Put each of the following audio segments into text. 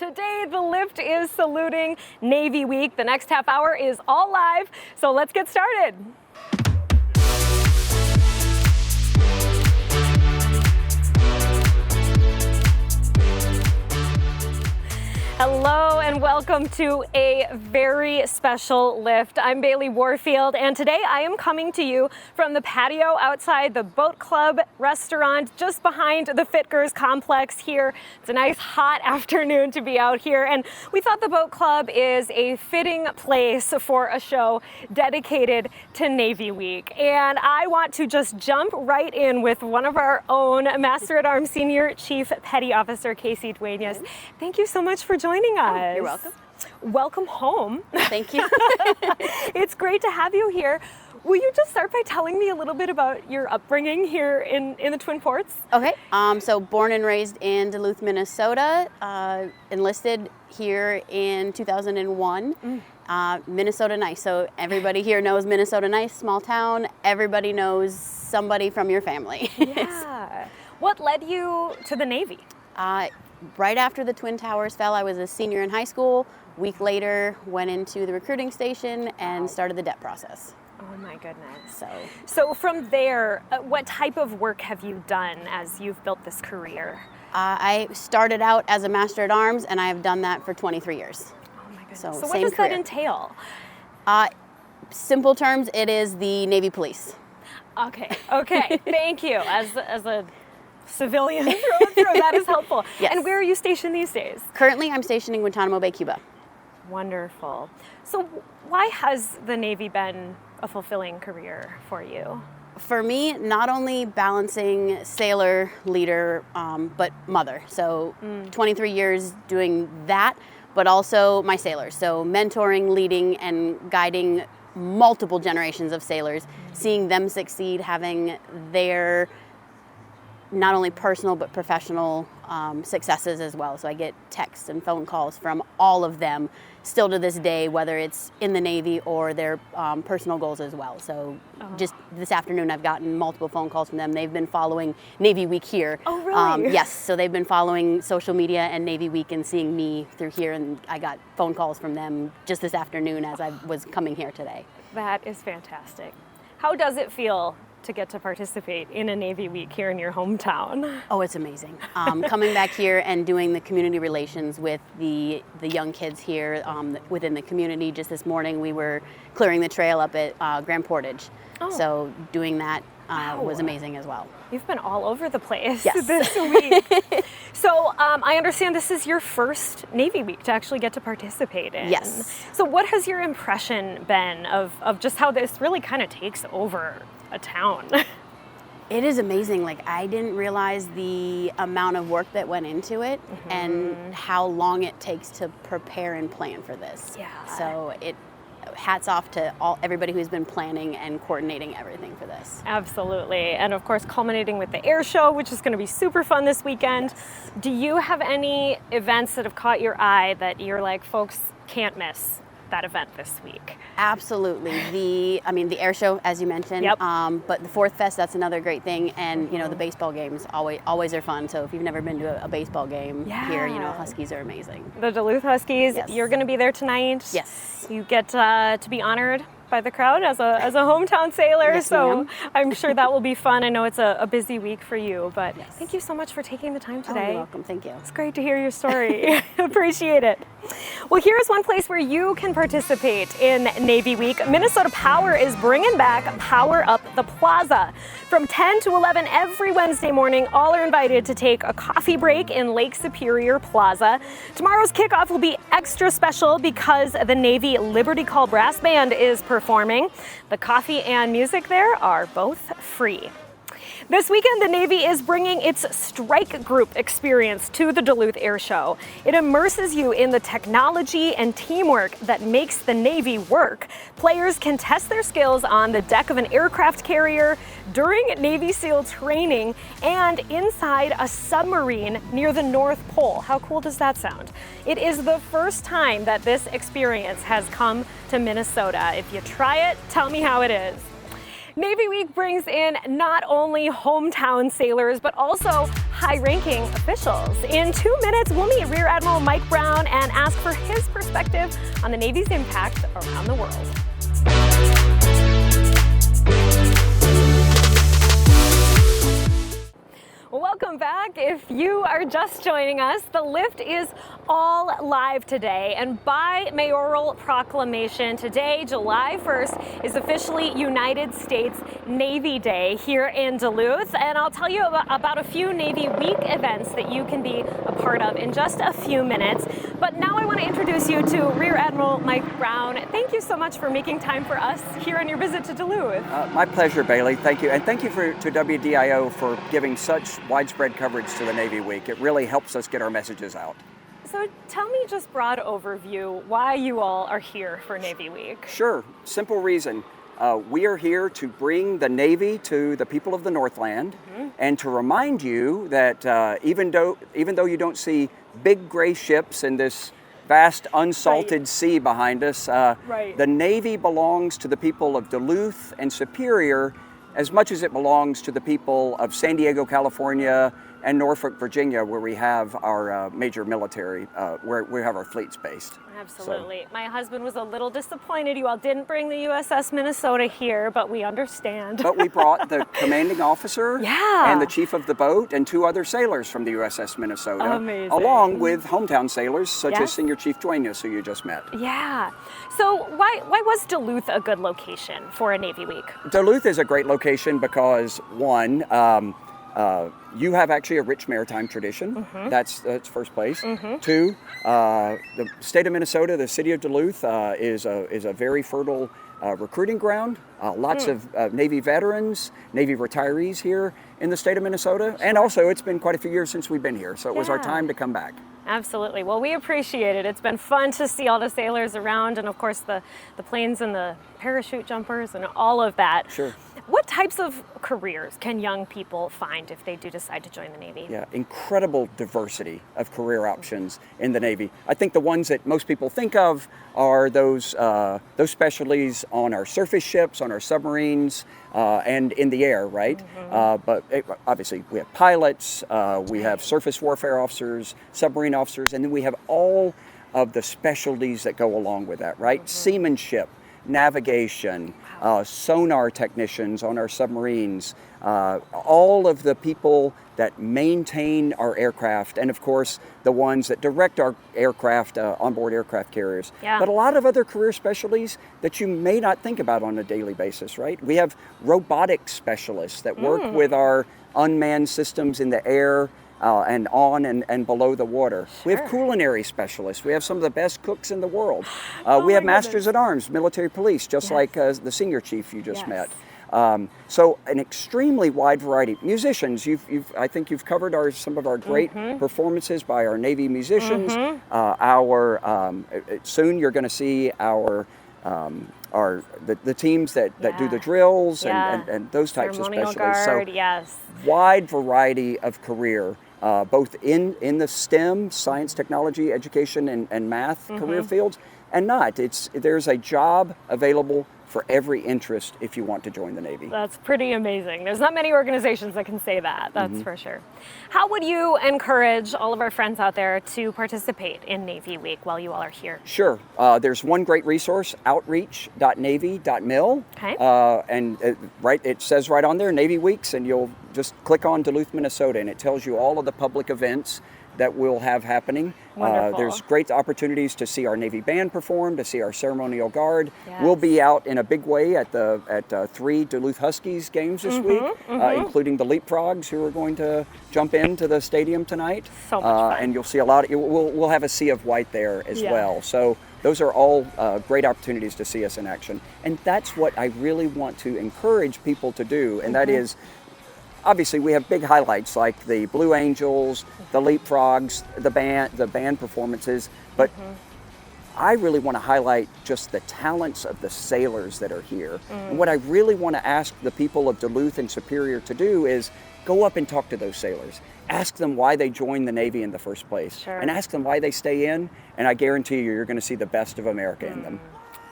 Today, the lift is saluting Navy Week. The next half hour is all live, so let's get started. Hello and welcome to a very special lift. I'm Bailey Warfield, and today I am coming to you from the patio outside the Boat Club restaurant just behind the Fitkers complex here. It's a nice hot afternoon to be out here, and we thought the Boat Club is a fitting place for a show dedicated to Navy Week. And I want to just jump right in with one of our own, Master at Arms Senior Chief Petty Officer Casey Duenas. Thank you so much for joining us. You're welcome. Welcome home. Thank you. It's great to have you here. Will you just start by telling me a little bit about your upbringing here in the Twin Ports? Okay. So born and raised in Duluth, Minnesota. Enlisted here in 2001. Minnesota Nice. So everybody here knows Minnesota Nice, small town. Everybody knows somebody from your family. Yeah. What led you to the Navy? Right after the Twin Towers fell, I was a senior in high school. Week later, went into the recruiting station and started the DEP process. Oh my goodness. So from there, what type of work have you done as you've built this career? I started out as a Master at Arms, and I have done that for 23 years. Oh my goodness. So what same does career. that entail? Simple terms, it is the Navy Police. Okay. Thank you. As a civilian, that is helpful. Yes. And where are you stationed these days? Currently, I'm stationed in Guantanamo Bay, Cuba. Wonderful. So why has the Navy been a fulfilling career for you? For me, not only balancing sailor, leader, but mother. So 23 years doing that, but also my sailors. So mentoring, leading, and guiding multiple generations of sailors, seeing them succeed, having their not only personal but professional successes as well. So I get texts and phone calls from all of them still to this day, whether it's in the Navy or their personal goals as well. So just this afternoon I've gotten multiple phone calls from them. They've been following Navy Week here. Oh, really? Yes, so they've been following social media and Navy Week and seeing me through here, and I got phone calls from them just this afternoon as I was coming here today. That is fantastic. How does it feel to get to participate in a Navy Week here in your hometown? Oh, it's amazing. Coming back here and doing the community relations with the young kids here within the community. Just this morning we were clearing the trail up at Grand Portage. Oh. So doing that was amazing as well. You've been all over the place Yes. this week. So I understand this is your first Navy Week to actually get to participate in. Yes. So what has your impression been of just how this really kind of takes over a town? It is amazing. Like, I didn't realize the amount of work that went into it and how long it takes to prepare and plan for this. Yeah. So hats off to everybody who's been planning and coordinating everything for this. Absolutely. And of course, culminating with the air show, which is going to be super fun this weekend. Yes. Do you have any events that have caught your eye that you're like, folks can't miss that event this week? Absolutely. The air show, as you mentioned. Yep. But the Fourth Fest, that's another great thing. And, the baseball games always are fun. So if you've never been to a baseball game here, Huskies are amazing. The Duluth Huskies, Yes. You're going to be there tonight. Yes. You get to be honored by the crowd as a hometown sailor, Yes, so ma'am. I'm sure that will be fun. I know it's a busy week for you, but Yes. thank you so much for taking the time Oh, today. you're welcome. Thank you. It's great to hear your story. Appreciate it. Well, here's one place where you can participate in Navy Week. Minnesota Power is bringing back Power Up the Plaza. From 10 to 11 every Wednesday morning, all are invited to take a coffee break in Lake Superior Plaza. Tomorrow's kickoff will be extra special because the Navy Liberty Call Brass Band is performing. The coffee and music there are both free. This weekend, the Navy is bringing its Strike Group experience to the Duluth Air Show. It immerses you in the technology and teamwork that makes the Navy work. Players can test their skills on the deck of an aircraft carrier, during Navy SEAL training, and inside a submarine near the North Pole. How cool does that sound? It is the first time that this experience has come to Minnesota. If you try it, tell me how it is. Navy Week brings in not only hometown sailors, but also high-ranking officials. In 2 minutes, we'll meet Rear Admiral Mike Brown and ask for his perspective on the Navy's impact around the world. Welcome back. If you are just joining us, the lift is all live today, and by mayoral proclamation, today, July 1st, is officially United States Navy Day here in Duluth, and I'll tell you about a few Navy Week events that you can be a part of in just a few minutes. But now I want to introduce you to Rear Admiral Mike Brown. Thank you so much for making time for us here on your visit to Duluth. My pleasure, Bailey. Thank you. And thank you to WDIO for giving such widespread coverage to the Navy Week. It really helps us get our messages out. So tell me just broad overview why you all are here for Navy Week. Sure. Simple reason. We are here to bring the Navy to the people of the Northland and to remind you that even though you don't see big gray ships in this vast unsalted sea behind us, the Navy belongs to the people of Duluth and Superior as much as it belongs to the people of San Diego, California, and Norfolk, Virginia, where we have our major military, where we have our fleets based. Absolutely. So, my husband was a little disappointed you all didn't bring the USS Minnesota here, but we understand. But we brought the commanding officer and the chief of the boat and 2 other sailors from the USS Minnesota, along with hometown sailors such as Senior Chief Duenas, who you just met. Yeah. So why was Duluth a good location for a Navy Week? Duluth is a great location because, one, you have actually a rich maritime tradition. That's first place. 2, the state of Minnesota, the city of Duluth, is a very fertile recruiting ground. Lots of Navy veterans, Navy retirees here in the state of Minnesota. And also, it's been quite a few years since we've been here, so it was our time to come back. Absolutely. Well, we appreciate it. It's been fun to see all the sailors around, and of course the planes and the parachute jumpers and all of that. Sure. What types of careers can young people find if they do decide to join the Navy? Yeah, incredible diversity of career options in the Navy. I think the ones that most people think of are those specialties on our surface ships, on our submarines, and in the air, right? But obviously we have pilots, we have surface warfare officers, submarine officers, and then we have all of the specialties that go along with that, right? Seamanship, navigation, sonar technicians on our submarines, all of the people that maintain our aircraft, and of course the ones that direct our aircraft, onboard aircraft carriers. But a lot of other career specialties that you may not think about on a daily basis, right? We have robotics specialists that work with our unmanned systems in the air, and on and below the water. We have culinary specialists. We have some of the best cooks in the world. We have masters at arms, military police, just like the senior chief you just met. So an extremely wide variety. Musicians, I think you've covered some of our great performances by our Navy musicians. Soon you're going to see the teams that do the drills and those types of specialties. Guard, wide variety of career, both in the STEM, science, technology, education, and math career fields, and not. There's a job available for every interest if you want to join the Navy. That's pretty amazing. There's not many organizations that can say that, that's for sure. How would you encourage all of our friends out there to participate in Navy Week while you all are here? Sure. There's one great resource, outreach.navy.mil. And it says right on there, Navy Weeks, and you'll just click on Duluth, Minnesota, and it tells you all of the public events that we'll have happening. There's great opportunities to see our Navy band perform, to see our ceremonial guard. We'll be out in a big way at 3 Duluth Huskies games this week, including the Leapfrogs, who are going to jump into the stadium tonight. So much fun. And you'll see we'll have a sea of white there as well. So those are all great opportunities to see us in action. And that's what I really want to encourage people to do, and that is, obviously, we have big highlights like the Blue Angels, the Leapfrogs, the band performances, but I really want to highlight just the talents of the sailors that are here. And what I really want to ask the people of Duluth and Superior to do is go up and talk to those sailors. Ask them why they joined the Navy in the first place. Sure. And ask them why they stay in, and I guarantee you, you're going to see the best of America in them.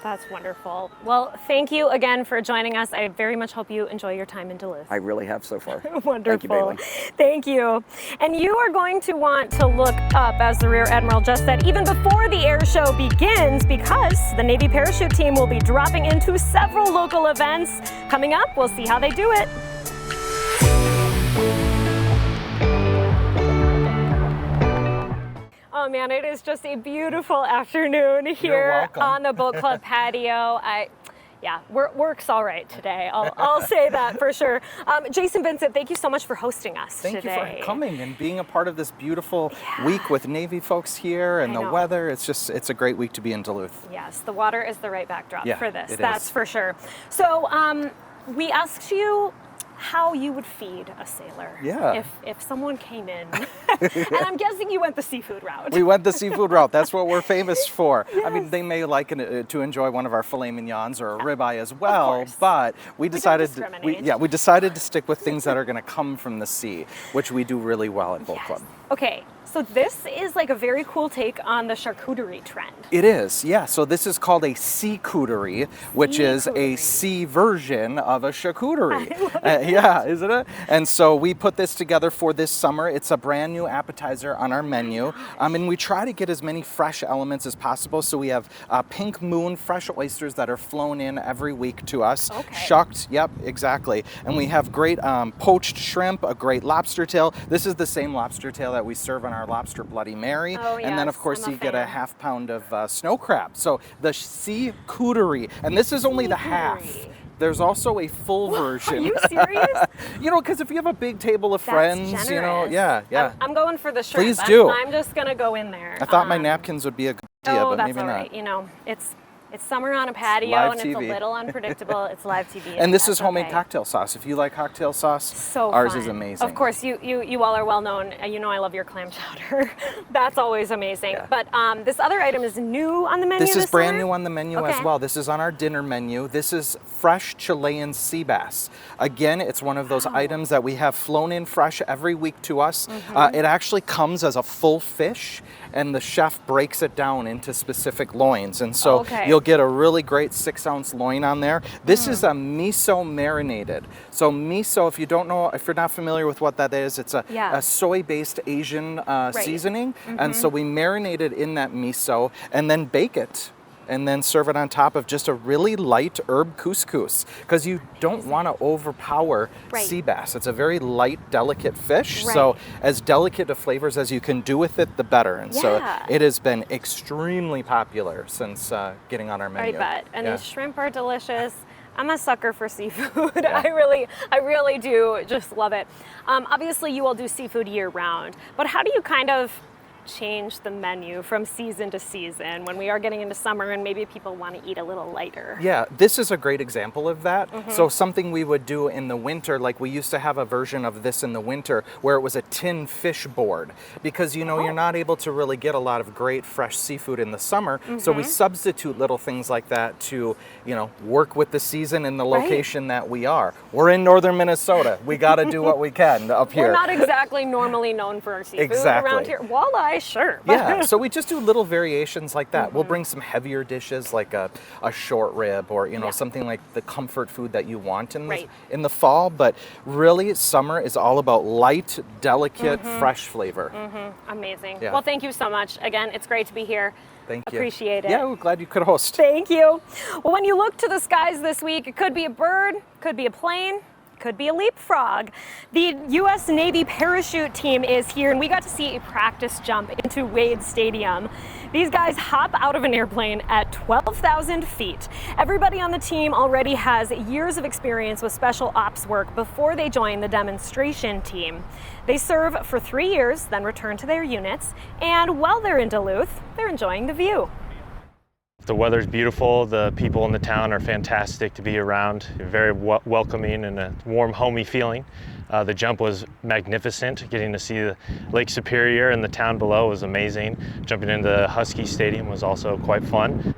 That's wonderful. Well, thank you again for joining us. I very much hope you enjoy your time in Duluth. I really have so far. Wonderful. Thank you, Bailey. Thank you. And you are going to want to look up, as the Rear Admiral just said, even before the air show begins, because the Navy parachute team will be dropping into several local events. Coming up, we'll see how they do it. Oh man, it is just a beautiful afternoon here on the boat club patio. Yeah, work's all right today. I'll say that for sure. Jason Vincent, thank you so much for hosting us today. Thank you for coming and being a part of this beautiful week with Navy folks here and the weather. It's a great week to be in Duluth. Yes, the water is the right backdrop for this. That's is. for sure. So we asked you how you would feed a sailor if someone came in. And I'm guessing you went the seafood route. We went the seafood route. That's what we're famous for. Yes. I mean, they may like to enjoy one of our filet mignons or a ribeye as well, but we decided we decided to stick with things that are going to come from the sea, which we do really well at Boat Club. Okay, so this is like a very cool take on the charcuterie trend. It is, yeah. So this is called a sea-cuterie, which is a sea version of a charcuterie. Yeah, isn't it? And so we put this together for this summer. It's a brand new appetizer on our menu. And we try to get as many fresh elements as possible. So we have Pink Moon fresh oysters that are flown in every week to us. Shucked, yep, exactly. And we have great poached shrimp, a great lobster tail. This is the same lobster tail that we serve on our lobster Bloody Mary. And then of course you get a half pound of snow crab. So the sea cuterie, and this is only the half. There's also a full version. Are you serious? You know, because if you have a big table of friends, generous. you know, I'm going for the shrimp. Please do. I'm just gonna go in there. I thought my napkins would be a good idea, but maybe that's all right. not. You know, it's summer on a patio and it's a little unpredictable. It's live TV. And this is homemade cocktail sauce. If you like cocktail sauce, ours is amazing. Of course, you all are well known. You know I love your clam chowder. That's always amazing. Yeah. But this other item is new on the menu This is brand summer? new on the menu as well. This is on our dinner menu. This is fresh Chilean sea bass. Again, it's one of those items that we have flown in fresh every week to us. It actually comes as a full fish, and the chef breaks it down into specific loins. And so you'll get a really great 6-ounce loin on there. This is a miso marinated. So miso, if you're not familiar with what that is, it's a soy-based Asian seasoning. And so we marinate it in that miso and then bake it, and then serve it on top of just a really light herb couscous, because you don't want to overpower sea bass. It's a very light, delicate fish, so as delicate of flavors as you can do with it, the better. And so it has been extremely popular since getting on our menu. I bet. And these shrimp are delicious. I'm a sucker for seafood. I really do just love it. Obviously, you all do seafood year round, but how do you kind of change the menu from season to season when we are getting into summer and maybe people want to eat a little lighter? Yeah, this is a great example of that. So something we would do in the winter, like we used to have a version of this in the winter where it was a tin fish board, because you're not able to really get a lot of great fresh seafood in the summer. So we substitute little things like that to work with the season and the location that we are. We're in northern Minnesota. We got to do what we can up here. We're not exactly normally known for our seafood around here. Walleye, sure. Yeah, so we just do little variations like that. We'll bring some heavier dishes like a short rib or something like the comfort food that you want in the fall. But really, summer is all about light, delicate, fresh flavor. Amazing. Well, thank you so much. Again, it's great to be here. Thank you. Appreciate it. Yeah, we're glad you could host. Thank you. Well, when you look to the skies this week, it could be a bird, could be a plane, could be a leapfrog. The U.S. Navy parachute team is here, and we got to see a practice jump into Wade Stadium. These guys hop out of an airplane at 12,000 feet. Everybody on the team already has years of experience with special ops work before they join the demonstration team. They serve for 3 years, then return to their units, and while they're in Duluth, they're enjoying the view. The weather's beautiful, the people in the town are fantastic to be around, very welcoming and a warm, homey feeling. The jump was magnificent. Getting to see the Lake Superior and the town below was amazing. Jumping into Husky Stadium was also quite fun.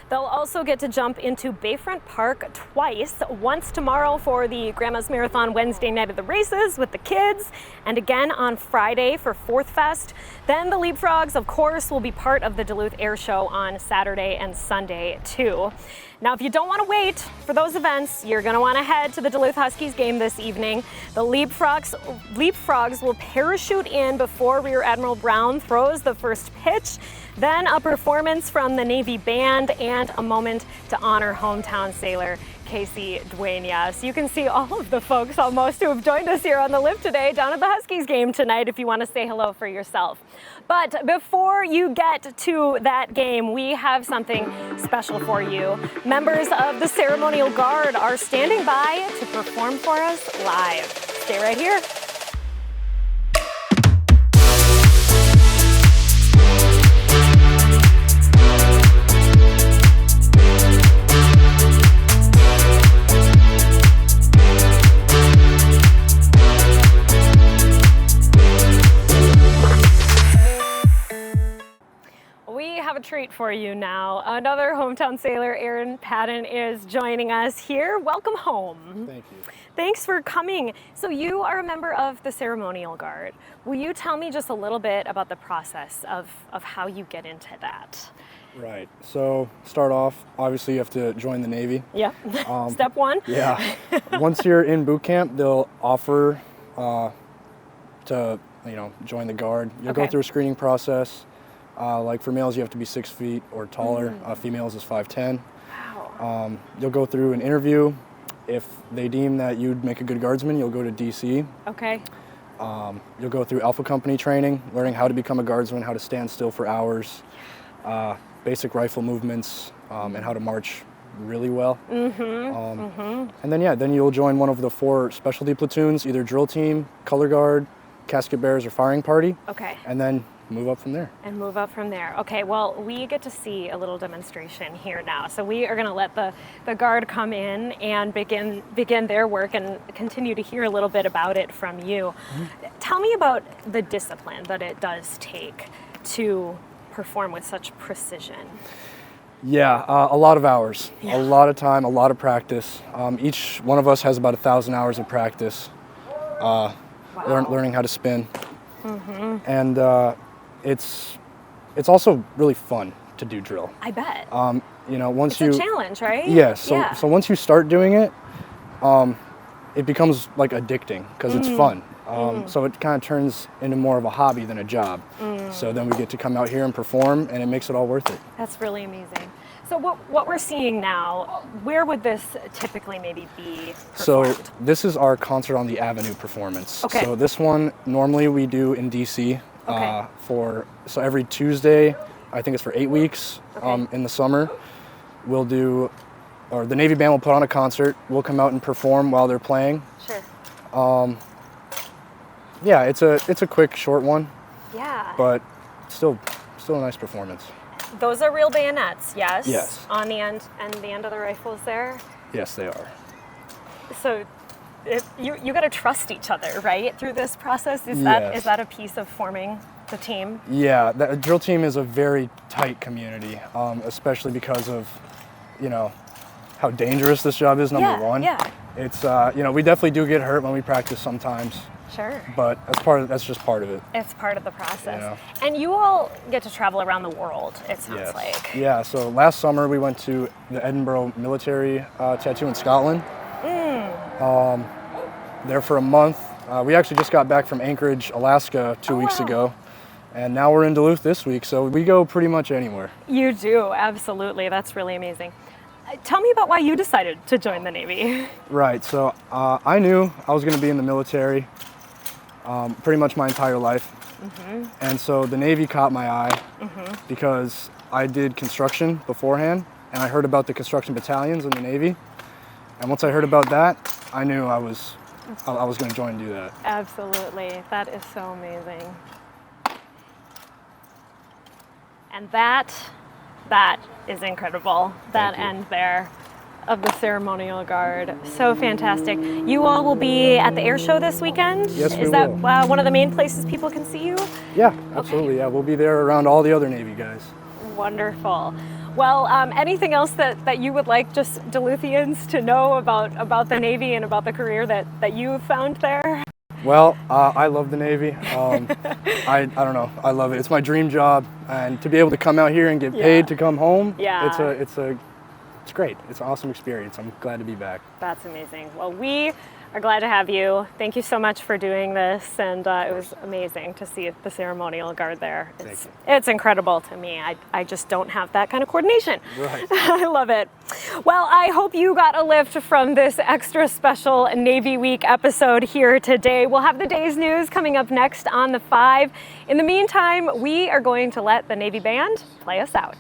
They'll also get to jump into Bayfront Park twice, once tomorrow for the Grandma's Marathon Wednesday night of the races with the kids, and again on Friday for Fourth Fest. Then the Leapfrogs, of course, will be part of the Duluth Air Show on Saturday and Sunday too. Now, if you don't want to wait for those events, you're going to want to head to the Duluth Huskies game this evening. The Leapfrogs will parachute in before Rear Admiral Brown throws the first pitch, then a performance from the Navy Band, and a moment to honor hometown sailor Casey Dueña. So you can see all of the folks almost who have joined us here on the lift today down at the Huskies game tonight if you want to say hello for yourself. But before you get to that game, we have something special for you. Members of the Ceremonial Guard are standing by to perform for us live. Stay right here. A treat for you now. Another hometown sailor, Aaron Patton, is joining us here. Welcome home. Thank you. Thanks for coming. So you are a member of the Ceremonial Guard. Will you tell me just a little bit about the process of how you get into that? Right. So start off, obviously you have to join the Navy. Yeah. Step one. Yeah. Once you're in boot camp, they'll offer to join the Guard. You'll go through a screening process. Like for males, you have to be 6 feet or taller. Females is 5'10". Wow. You'll go through an interview. If they deem that you'd make a good guardsman, you'll go to DC. Okay. You'll go through Alpha Company training, learning how to become a guardsman, how to stand still for hours, basic rifle movements, and how to march really well. And then you'll join one of the 4 specialty platoons, either drill team, color guard, casket bearers, or firing party. Okay. And then move up from there. And move up from there. Okay, well, we get to see a little demonstration here now. So we are going to let the Guard come in and begin their work and continue to hear a little bit about it from you. Tell me about the discipline that it does take to perform with such precision. Yeah, a lot of hours, a lot of time, a lot of practice. Each one of us has about 1,000 hours of practice learning how to spin. And it's also really fun to do drill. I bet. Once it's a challenge, right? Yes. So once you start doing it, it becomes like addicting because it's fun. So it kind of turns into more of a hobby than a job. So then we get to come out here and perform, and it makes it all worth it. That's really amazing. So what we're seeing now, where would this typically maybe be performed? So this is our Concert on the Avenue performance. Okay. So this one normally we do in DC. So every Tuesday, I think it's for 8 weeks. In the summer, we'll do, or the Navy Band will put on a concert. We'll come out and perform while they're playing. Sure. Yeah, it's a quick, short one. Yeah. But still a nice performance. Those are real bayonets, yes? Yes. On the end and the end of the rifles there? Yes, they are. So you got to trust each other, right? Through this process? Is that a piece of forming the team? Yeah, the drill team is a very tight community, especially because of, how dangerous this job is, number one. Yeah. It's, we definitely do get hurt when we practice sometimes. Sure. But that's just part of it. It's part of the process. And you all get to travel around the world, it sounds like. Yeah, so last summer we went to the Edinburgh military tattoo in Scotland. There for a month. We actually just got back from Anchorage, Alaska 2 weeks ago. And now we're in Duluth this week, so we go pretty much anywhere. You do, absolutely. That's really amazing. Tell me about why you decided to join the Navy. Right, so I knew I was going to be in the military pretty much my entire life. And so the Navy caught my eye because I did construction beforehand, and I heard about the construction battalions in the Navy. And once I heard about that, I knew I was going to join and do that. Absolutely. That is so amazing. And that is incredible. That end there of the Ceremonial Guard. So fantastic. You all will be at the air show this weekend? Yes, we will. Is that one of the main places people can see you? Yeah, absolutely. Okay. Yeah, we'll be there around all the other Navy guys. Wonderful. Well, anything else that you would like just Duluthians to know about the Navy and about the career that you found there? Well, I love the Navy. I don't know. I love it. It's my dream job, and to be able to come out here and get paid to come home, it's great. It's an awesome experience. I'm glad to be back. That's amazing. Well, we are glad to have you. Thank you so much for doing this, and it was amazing to see the ceremonial guard there. It's incredible to me. I just don't have that kind of coordination. Right. I love it. Well, I hope you got a lift from this extra special Navy Week episode here today. We'll have the day's news coming up next on the 5. In the meantime, we are going to let the Navy Band play us out.